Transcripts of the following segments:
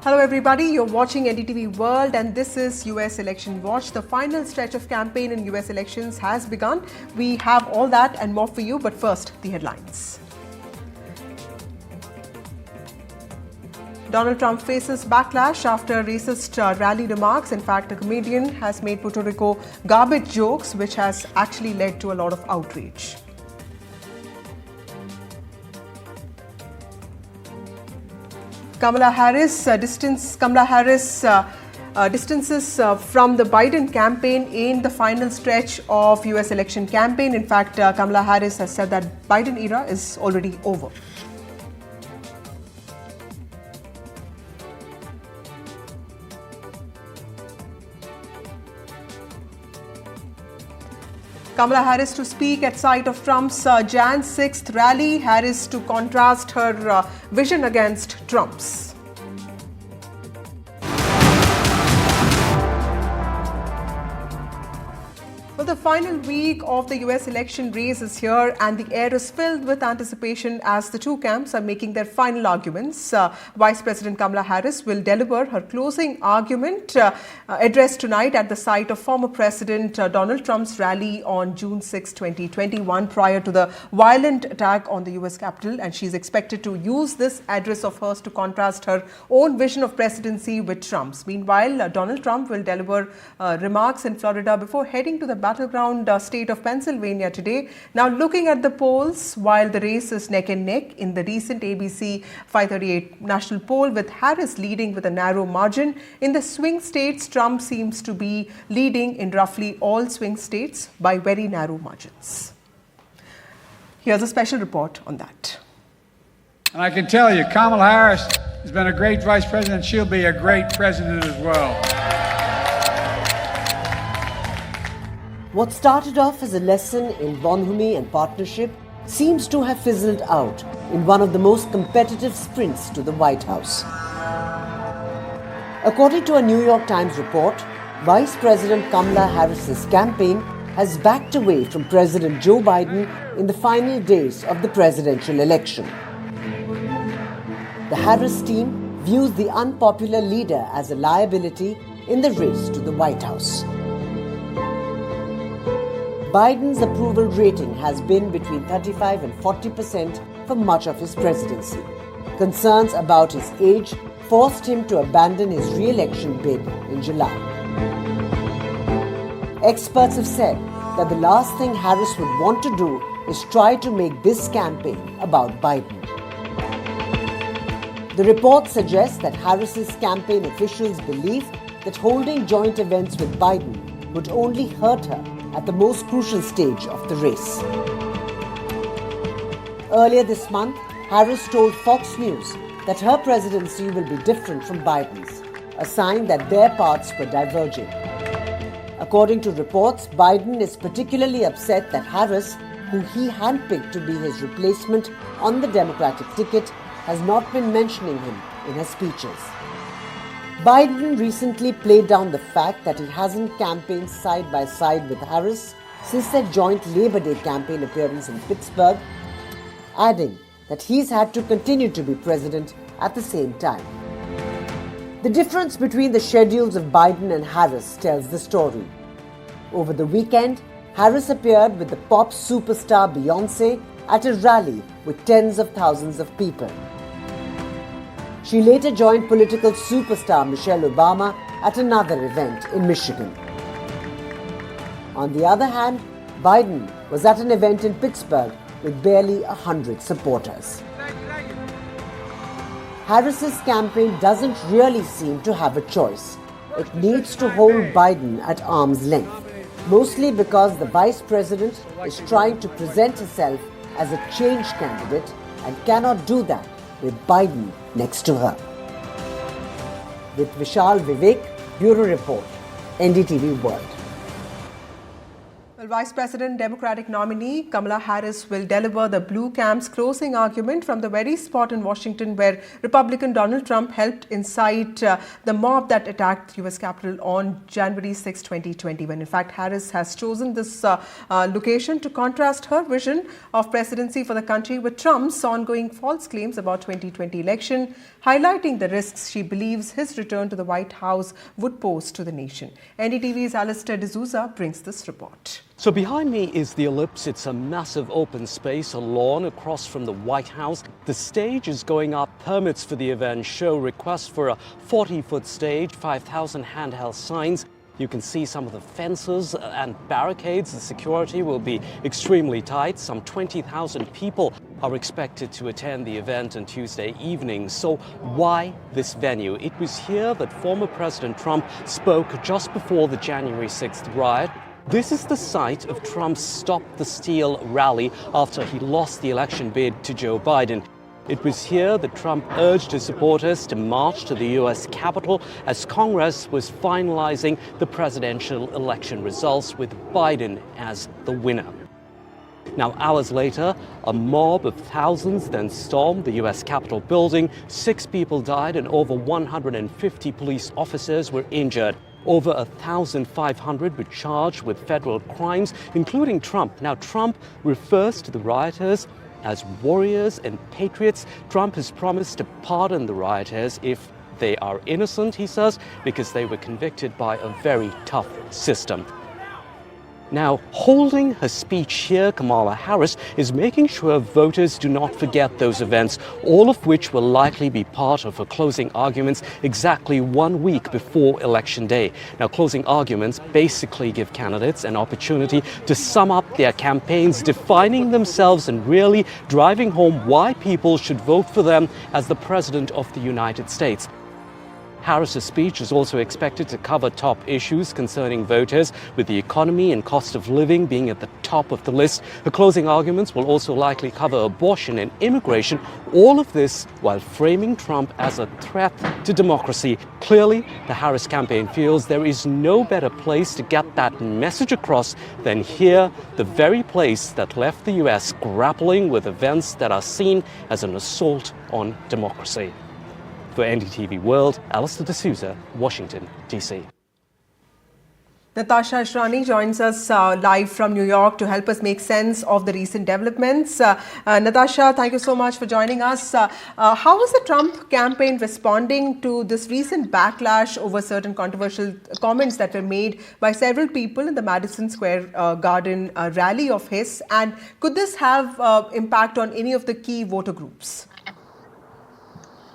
Hello everybody, you're watching NDTV World and this is US Election Watch. The final stretch of campaign in US elections has begun. We have all that and more for you, but first, the headlines. Donald Trump faces backlash after racist rally remarks. In fact, a comedian has made Puerto Rico garbage jokes, which has actually led to a lot of outrage. Kamala Harris distances from the Biden campaign in the final stretch of US election campaign. In fact, Kamala Harris has said that Biden era is already over. Kamala Harris to speak at site of Trump's Jan 6th rally. Harris to contrast her vision against Trump's. Well, the final week of the US election race is here and the air is filled with anticipation as the two camps are making their final arguments. Vice President Kamala Harris will deliver her closing argument address tonight at the site of former President Donald Trump's rally on June 6, 2021 prior to the violent attack on the US Capitol, and she's expected to use this address of hers to contrast her own vision of presidency with Trump's. Meanwhile, Donald Trump will deliver remarks in Florida before heading to the battleground state of Pennsylvania today. Now, looking at the polls, while the race is neck and neck in the recent ABC 538 national poll, with Harris leading with a narrow margin, in the swing states, Trump seems to be leading in roughly all swing states by very narrow margins. Here's a special report on that. And I can tell you, Kamala Harris has been a great vice president. She'll be a great president as well. What started off as a lesson in bonhomie and partnership seems to have fizzled out in one of the most competitive sprints to the White House. According to a New York Times report, Vice President Kamala Harris's campaign has backed away from President Joe Biden in the final days of the presidential election. The Harris team views the unpopular leader as a liability in the race to the White House. Biden's approval rating has been between 35 and 40% for much of his presidency. Concerns about his age forced him to abandon his re-election bid in July. Experts have said that the last thing Harris would want to do is try to make this campaign about Biden. The report suggests that Harris's campaign officials believe that holding joint events with Biden would only hurt her at the most crucial stage of the race. Earlier this month, Harris told Fox News that her presidency will be different from Biden's, a sign that their paths were diverging. According to reports, Biden is particularly upset that Harris, who he handpicked to be his replacement on the Democratic ticket, has not been mentioning him in her speeches. Biden recently played down the fact that he hasn't campaigned side by side with Harris since their joint Labor Day campaign appearance in Pittsburgh, adding that he's had to continue to be president at the same time. The difference between the schedules of Biden and Harris tells the story. Over the weekend, Harris appeared with the pop superstar Beyoncé at a rally with tens of thousands of people. She later joined political superstar Michelle Obama at another event in Michigan. On the other hand, Biden was at an event in Pittsburgh with barely 100 supporters. Harris's campaign doesn't really seem to have a choice. It needs to hold Biden at arm's length, mostly because the vice president is trying to present herself as a change candidate and cannot do that with Biden next to her. With Vishal Vivek, Bureau Report, NDTV World. Well, Vice President Democratic nominee Kamala Harris will deliver the blue camp's closing argument from the very spot in Washington where Republican Donald Trump helped incite the mob that attacked the US Capitol on January 6, 2021. In fact, Harris has chosen this location to contrast her vision of presidency for the country with Trump's ongoing false claims about 2020 election, highlighting the risks she believes his return to the White House would pose to the nation. NDTV's Alistair D'Souza brings this report. So behind me is the Ellipse. It's a massive open space, a lawn across from the White House. The stage is going up. Permits for the event show requests for a 40-foot stage, 5,000 handheld signs. You can see some of the fences and barricades. The security will be extremely tight. Some 20,000 people are expected to attend the event on Tuesday evening. So why this venue? It was here that former President Trump spoke just before the January 6th riot. This is the site of Trump's Stop the Steal rally after he lost the election bid to Joe Biden. It was here that Trump urged his supporters to march to the US Capitol as Congress was finalizing the presidential election results with Biden as the winner. Now, hours later, a mob of thousands then stormed the US Capitol building. 6 people died and over 150 police officers were injured. Over 1,500 were charged with federal crimes, including Trump. Now, Trump refers to the rioters as warriors and patriots. Trump has promised to pardon the rioters if they are innocent, he says, because they were convicted by a very tough system. Now, holding her speech here, Kamala Harris is making sure voters do not forget those events, all of which will likely be part of her closing arguments exactly 1 week before Election Day. Now, closing arguments basically give candidates an opportunity to sum up their campaigns, defining themselves and really driving home why people should vote for them as the President of the United States. Harris's speech is also expected to cover top issues concerning voters, with the economy and cost of living being at the top of the list. The closing arguments will also likely cover abortion and immigration, all of this while framing Trump as a threat to democracy. Clearly, the Harris campaign feels there is no better place to get that message across than here, the very place that left the US grappling with events that are seen as an assault on democracy. For NDTV World, Alistair D'Souza, Washington, D.C. Natasha Asani joins us live from New York to help us make sense of the recent developments. Natasha, thank you so much for joining us. How is the Trump campaign responding to this recent backlash over certain controversial comments that were made by several people in the Madison Square Garden rally of his? And could this have impact on any of the key voter groups?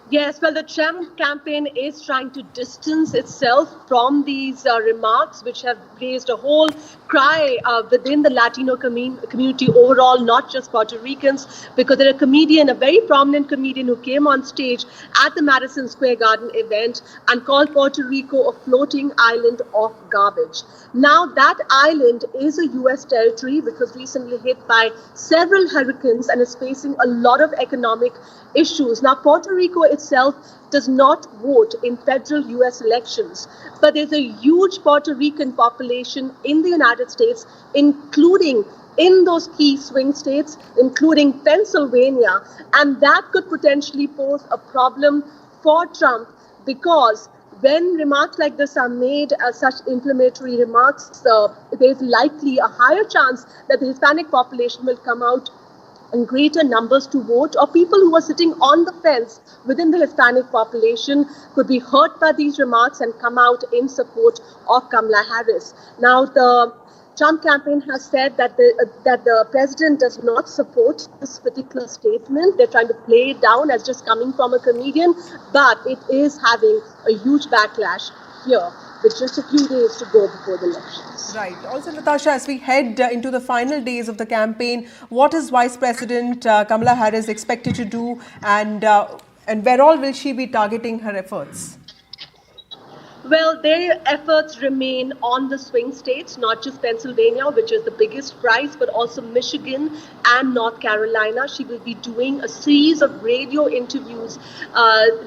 Yes, well, the Trump campaign is trying to distance itself from these remarks, which have raised a whole cry within the Latino community overall, not just Puerto Ricans, because there a very prominent comedian who came on stage at the Madison Square Garden event and called Puerto Rico a floating island of garbage. Now, that island is a U.S. territory because recently hit by several hurricanes and is facing a lot of economic issues. Now, Puerto Rico itself does not vote in federal U.S. elections, but there's a huge Puerto Rican population in the United States, including in those key swing states, including Pennsylvania, and that could potentially pose a problem for Trump because when remarks like this are made as such inflammatory remarks, there's likely a higher chance that the Hispanic population will come out in greater numbers to vote, or people who are sitting on the fence within the Hispanic population could be hurt by these remarks and come out in support of Kamala Harris. Now, the Trump campaign has said that the president does not support this particular statement. They're trying to play it down as just coming from a comedian, but it is having a huge backlash here with just a few days to go before the elections. Right. Also, Natasha, as we head into the final days of the campaign, what is Vice President Kamala Harris expected to do, and where all will she be targeting her efforts? Well, their efforts remain on the swing states, not just Pennsylvania, which is the biggest prize, but also Michigan and North Carolina. She will be doing a series of radio interviews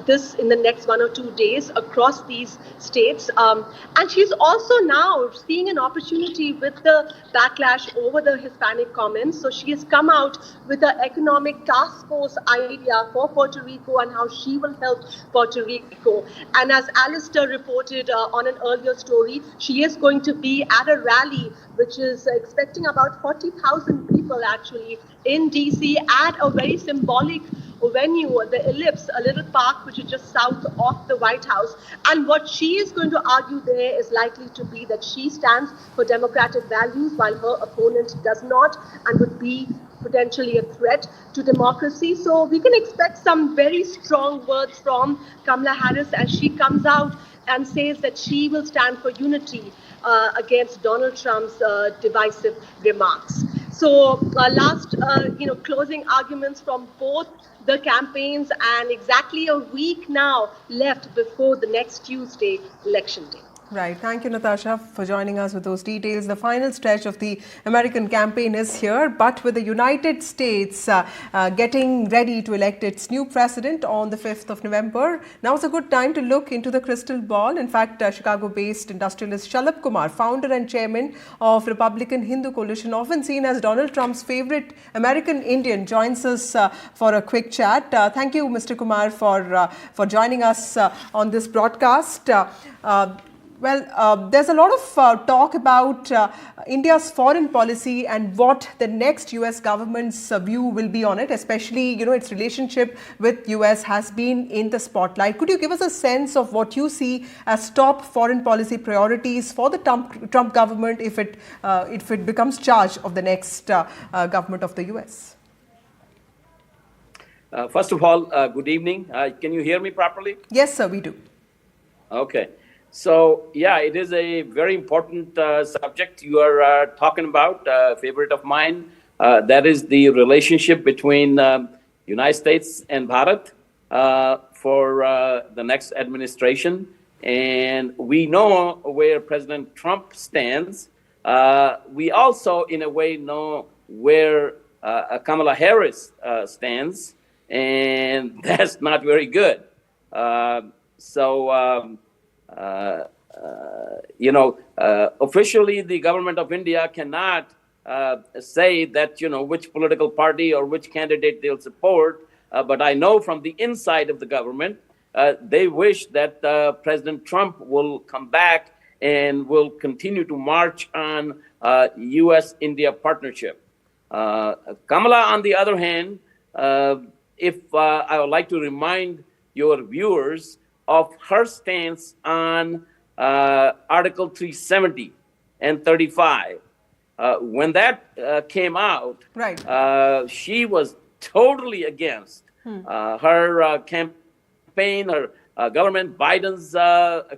this in the next 1 or 2 days across these states. And she's also now seeing an opportunity with the backlash over the Hispanic comments. So she has come out with an economic task force idea for Puerto Rico and how she will help Puerto Rico. And as Alistair reported on an earlier story, she is going to be at a rally which is expecting about 40,000 people actually in DC at a very symbolic venue, the Ellipse, a little park which is just south of the White House. And what she is going to argue there is likely to be that she stands for democratic values while her opponent does not and would be potentially a threat to democracy. So we can expect some very strong words from Kamala Harris as she comes out and says that she will stand for unity against Donald Trump's divisive remarks. So closing arguments from both the campaigns, and exactly a week now left before the next Tuesday, election day. Right. Thank you, Natasha, for joining us with those details. The final stretch of the American campaign is here, but with the United States getting ready to elect its new president on the 5th of November, now is a good time to look into the crystal ball. In fact, Chicago-based industrialist Shala Kumar, founder and chairman of Republican Hindu Coalition, often seen as Donald Trump's favorite American Indian, joins us for a quick chat. Thank you, Mr. Kumar, for joining us on this broadcast. There's a lot of talk about India's foreign policy and what the next US government's view will be on it, especially, its relationship with US has been in the spotlight. Could you give us a sense of what you see as top foreign policy priorities for the Trump government if it becomes charge of the next government of the US? First of all, good evening. Can you hear me properly? Yes, sir, we do. Okay. So, yeah, it is a very important subject you are talking about, favorite of mine. That is the relationship between United States and Bharat for the next administration. And we know where President Trump stands. We also, in a way, know where Kamala Harris stands, and that's not very good. Officially, the government of India cannot say that, which political party or which candidate they'll support. But I know from the inside of the government, they wish that President Trump will come back and will continue to march on U.S.-India partnership. Kamala, on the other hand, I would like to remind your viewers of her stance on Article 370 and 35. When that came out, right. She was totally against. Her campaign, her government, Biden's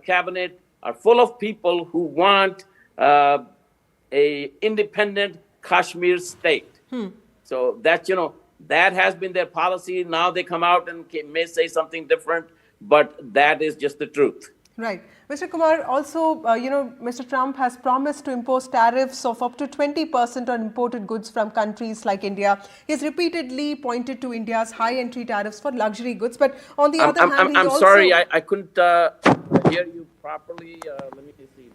cabinet are full of people who want a independent Kashmir state. So that, that has been their policy. Now they come out and may say something different, but that is just the truth. Right. Mr. Kumar, also, Mr. Trump has promised to impose tariffs of up to 20% on imported goods from countries like India. He's repeatedly pointed to India's high entry tariffs for luxury goods, but on the other hand, I'm sorry, I couldn't hear you properly. Let me see.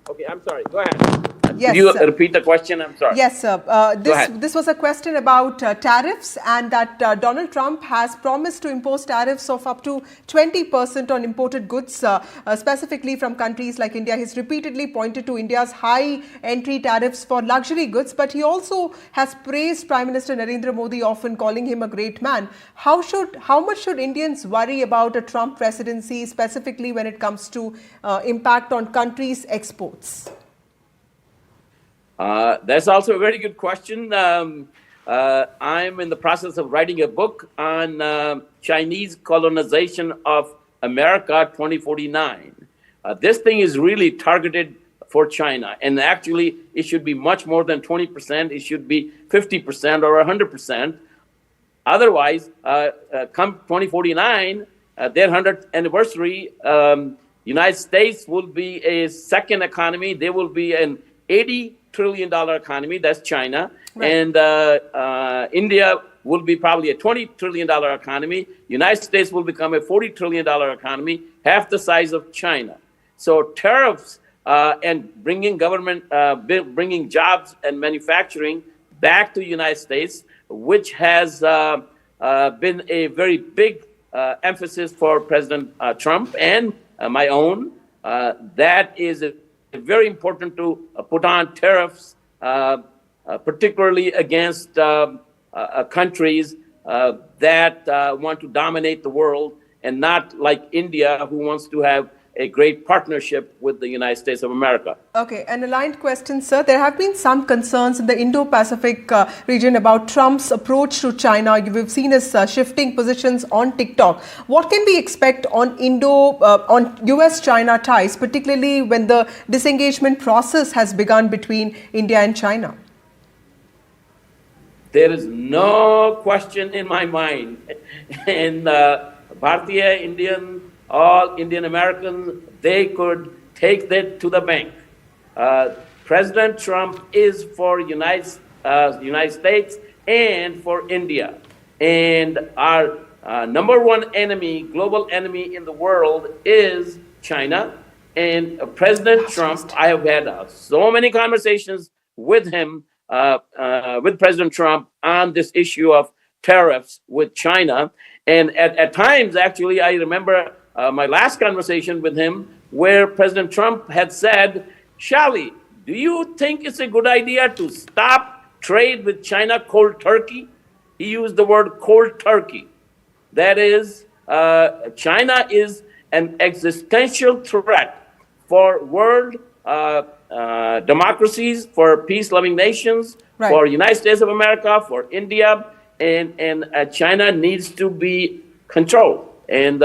Okay, I'm sorry. Go ahead. Yes, Could you sir. repeat the question? I'm sorry. Yes, sir. This was a question about tariffs, and that Donald Trump has promised to impose tariffs of up to 20% on imported goods, specifically from countries like India. He's repeatedly pointed to India's high entry tariffs for luxury goods, but he also has praised Prime Minister Narendra Modi, often calling him a great man. How much should Indians worry about a Trump presidency, specifically when it comes to impact on countries' exports? That's also a very good question. I'm in the process of writing a book on Chinese colonization of America 2049. This thing is really targeted for China. And actually, it should be much more than 20%. It should be 50% or 100%. Otherwise, come 2049, their 100th anniversary, United States will be a second economy. They will be an $80 trillion economy. That's China. Right. And India will be probably a $20 trillion economy. United States will become a $40 trillion economy, half the size of China. So tariffs and bringing bringing jobs and manufacturing back to the United States, which has been a very big emphasis for President Trump and my own. That is very important to put on tariffs, particularly against countries that want to dominate the world, and not like India, who wants to have a great partnership with the United States of America. Okay, an aligned question, sir. There have been some concerns in the Indo-Pacific region about Trump's approach to China. We've seen his shifting positions on TikTok. What can we expect on US-China ties, particularly when the disengagement process has begun between India and China? There is no question in my mind. And Bharatiya, Indian, all Indian Americans, they could take that to the bank. President Trump is for United States and for India. And our number one enemy, global enemy in the world is China. And President Trump, I have had so many conversations with him, with President Trump on this issue of tariffs with China. And at times, actually, I remember my last conversation with him where President Trump had said, Shali, do you think it's a good idea to stop trade with China cold turkey? He used the word cold turkey. That is, China is an existential threat for world democracies, for peace-loving nations, right, for United States of America, for India, and China needs to be controlled. And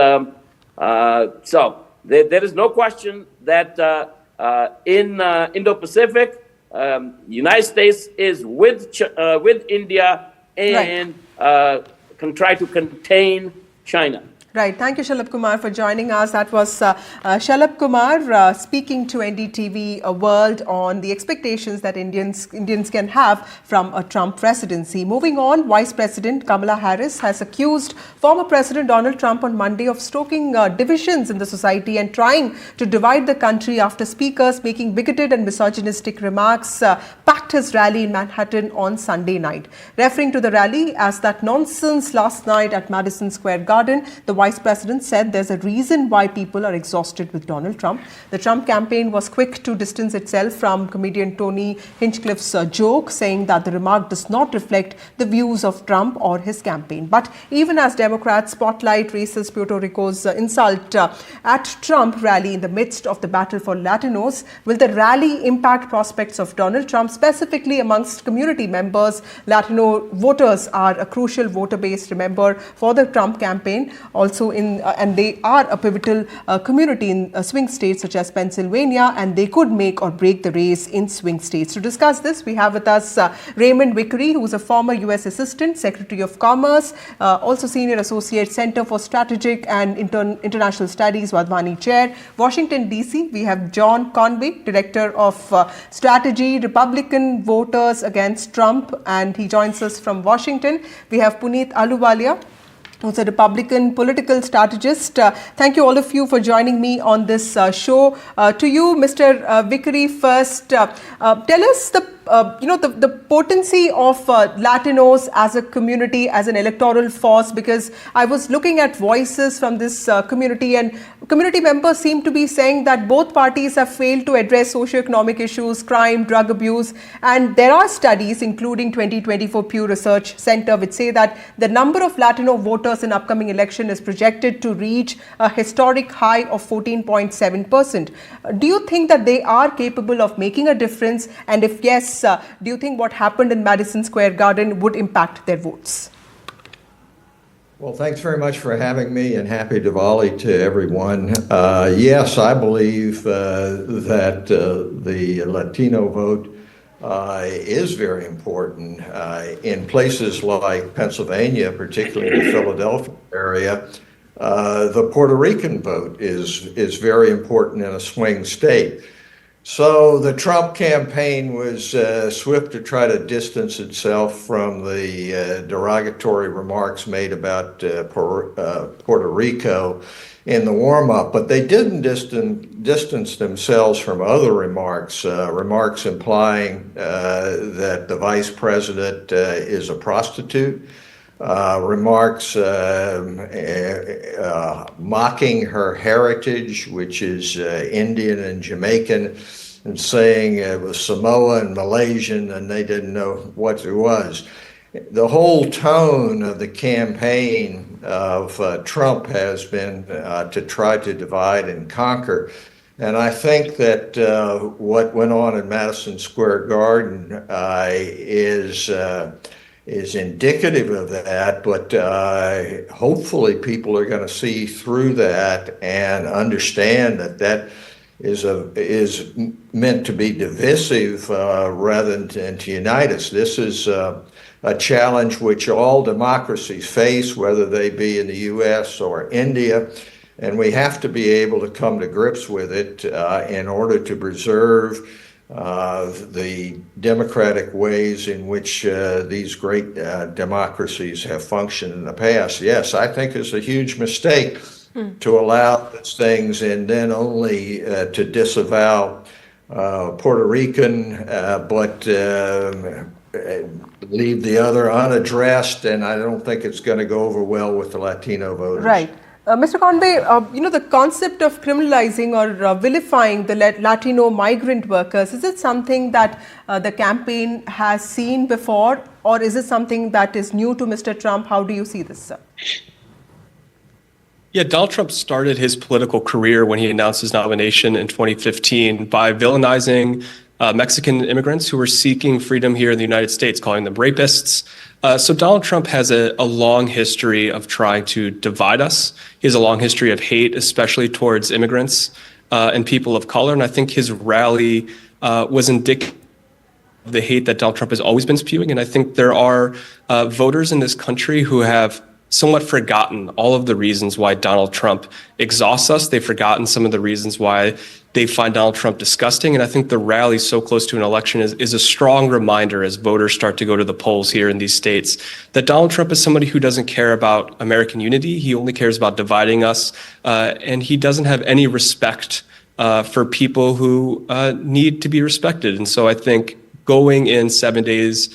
so there is no question that in Indo-Pacific, United States is with India and can try to contain China. Right. Thank you, Shala Kumar, for joining us. That was Shala Kumar speaking to NDTV World on the expectations that Indians can have from a Trump presidency. Moving on, Vice President Kamala Harris has accused former President Donald Trump on Monday of stoking divisions in the society and trying to divide the country after speakers making bigoted and misogynistic remarks packed his rally in Manhattan on Sunday night. Referring to the rally as that nonsense last night at Madison Square Garden, the Vice President said there's a reason why people are exhausted with Donald Trump. The Trump campaign was quick to distance itself from comedian Tony Hinchcliffe's joke, saying that the remark does not reflect the views of Trump or his campaign. But even as Democrats spotlight racist Puerto Rico's insult at Trump rally in the midst of the battle for Latinos, will the rally impact prospects of Donald Trump, specifically amongst community members? Latino voters are a crucial voter base, remember, for the Trump campaign. Also and they are a pivotal community in swing states such as Pennsylvania, and they could make or break the race in swing states. To discuss this, we have with us Raymond Vickery, who is a former U.S. Assistant Secretary of Commerce, also Senior Associate Center for Strategic and International Studies, Wadhwani Chair. Washington, D.C., we have John Conway, Director of Strategy, Republican Voters Against Trump, and he joins us from Washington. We have Puneet Ahluwalia, who's a Republican political strategist. Thank you all of you for joining me on this show. To you, Mr. Vickery, first, tell us the potency of Latinos as a community, as an electoral force, because I was looking at voices from this community, and community members seem to be saying that both parties have failed to address socioeconomic issues, crime, drug abuse, and there are studies, including 2024 Pew Research Center, which say that the number of Latino voters in upcoming election is projected to reach a historic high of 14.7%. Do you think that they are capable of making a difference? And if yes, do you think what happened in Madison Square Garden would impact their votes? Well, thanks very much for having me, and happy Diwali to everyone. Yes, I believe that the Latino vote is very important in places like Pennsylvania, particularly in the Philadelphia area. the Puerto Rican vote is very important in a swing state. So the Trump campaign was swift to try to distance itself from the derogatory remarks made about Puerto Rico in the warm-up, but they didn't distance themselves from other remarks, remarks implying that the vice president is a prostitute, remarks mocking her heritage, which is Indian and Jamaican, and saying it was Samoan, Malaysian, and they didn't know what it was. The whole tone of the campaign of Trump has been to try to divide and conquer. And I think that what went on in Madison Square Garden is indicative of that, but hopefully people are going to see through that and understand that that is meant to be divisive rather than to unite us. This is a challenge which all democracies face, whether they be in the U.S. or India, and we have to be able to come to grips with it in order to preserve the democratic ways in which these great democracies have functioned in the past. Yes, I think it's a huge mistake to allow these things and then only to disavow Puerto Rican, but leave the other unaddressed, and I don't think it's going to go over well with the Latino voters. Right. Mr. Conway, the concept of criminalizing or vilifying the Latino migrant workers, is it something that the campaign has seen before, or is it something that is new to Mr. Trump? How do you see this, sir? Yeah, Donald Trump started his political career when he announced his nomination in 2015 by villainizing Mexican immigrants who were seeking freedom here in the United States, calling them rapists. So Donald Trump has a long history of trying to divide us. He has a long history of hate, especially towards immigrants and people of color. And I think his rally was indicative of the hate that Donald Trump has always been spewing. And I think there are voters in this country who have somewhat forgotten all of the reasons why Donald Trump exhausts us. They've forgotten some of the reasons why they find Donald Trump disgusting. And I think the rally so close to an election is a strong reminder as voters start to go to the polls here in these states that Donald Trump is somebody who doesn't care about American unity. He only cares about dividing us. And he doesn't have any respect for people who need to be respected. And so I think going in 7 days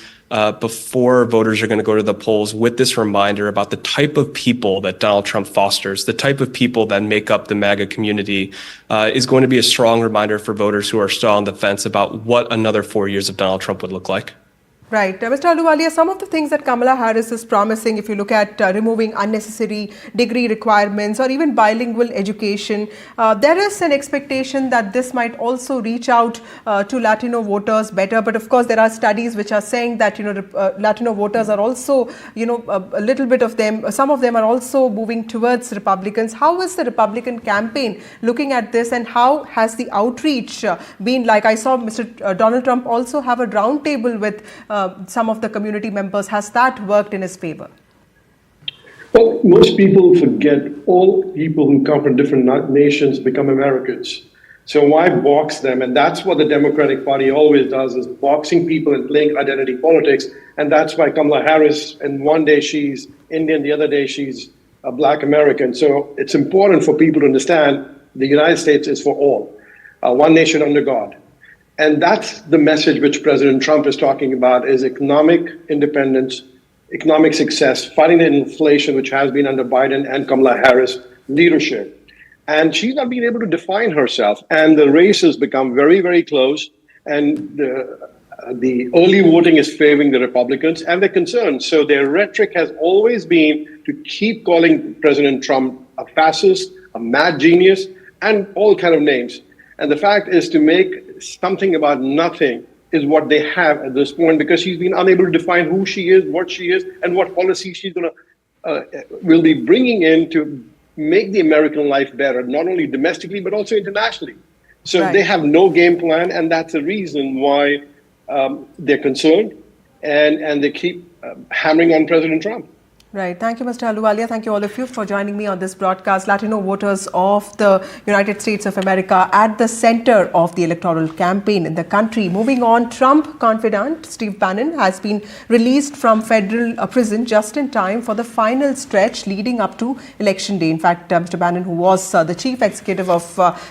before voters are going to go to the polls with this reminder about the type of people that Donald Trump fosters, the type of people that make up the MAGA community, is going to be a strong reminder for voters who are still on the fence about what another 4 years of Donald Trump would look like. Right. Mr. Ahluwalia, some of the things that Kamala Harris is promising, if you look at removing unnecessary degree requirements or even bilingual education, there is an expectation that this might also reach out to Latino voters better. But of course, there are studies which are saying that, Latino voters are also, a little bit of them, some of them are also moving towards Republicans. How is the Republican campaign looking at this, and how has the outreach been like? I saw Mr. Donald Trump also have a roundtable with some of the community members. Has that worked in his favor? Well, most people forget all people who come from different nations become Americans. So why box them? And that's what the Democratic Party always does, is boxing people and playing identity politics. And that's why Kamala Harris, and one day she's Indian, the other day she's a Black American. So it's important for people to understand the United States is for all, one nation under God. And that's the message which President Trump is talking about, is economic independence, economic success, fighting the inflation, which has been under Biden and Kamala Harris leadership. And she's not been able to define herself. And the race has become very, very close. And the early voting is favoring the Republicans, and they're concerned. So their rhetoric has always been to keep calling President Trump a fascist, a mad genius, and all kind of names. And the fact is, to make something about nothing is what they have at this point, because she's been unable to define who she is, what she is, and what policy she's going to will be bringing in to make the American life better, not only domestically, but also internationally. So They have no game plan, and that's the reason why they're concerned, and they keep hammering on President Trump. Right. Thank you, Mr. Ahluwalia. Thank you, all of you, for joining me on this broadcast. Latino voters of the United States of America at the center of the electoral campaign in the country. Moving on, Trump confidant Steve Bannon has been released from federal prison just in time for the final stretch leading up to Election Day. In fact, Mr. Bannon, who was the chief executive of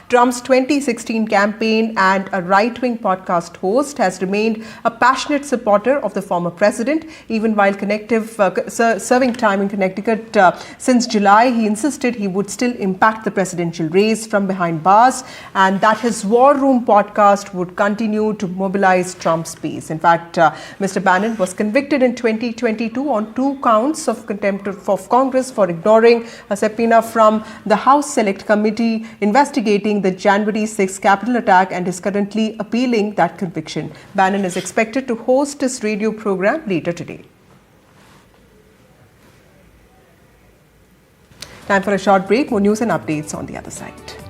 Trump's 2016 campaign and a right-wing podcast host, has remained a passionate supporter of the former president, even while serving time in Connecticut since July. He insisted he would still impact the presidential race from behind bars and that his War Room podcast would continue to mobilize Trump's base. In fact, Mr. Bannon was convicted in 2022 on 2 counts of contempt of Congress for ignoring a subpoena from the House Select Committee investigating the January 6th Capitol attack and is currently appealing that conviction. Bannon is expected to host his radio program later today. Time for a short break. More news and updates on the other side.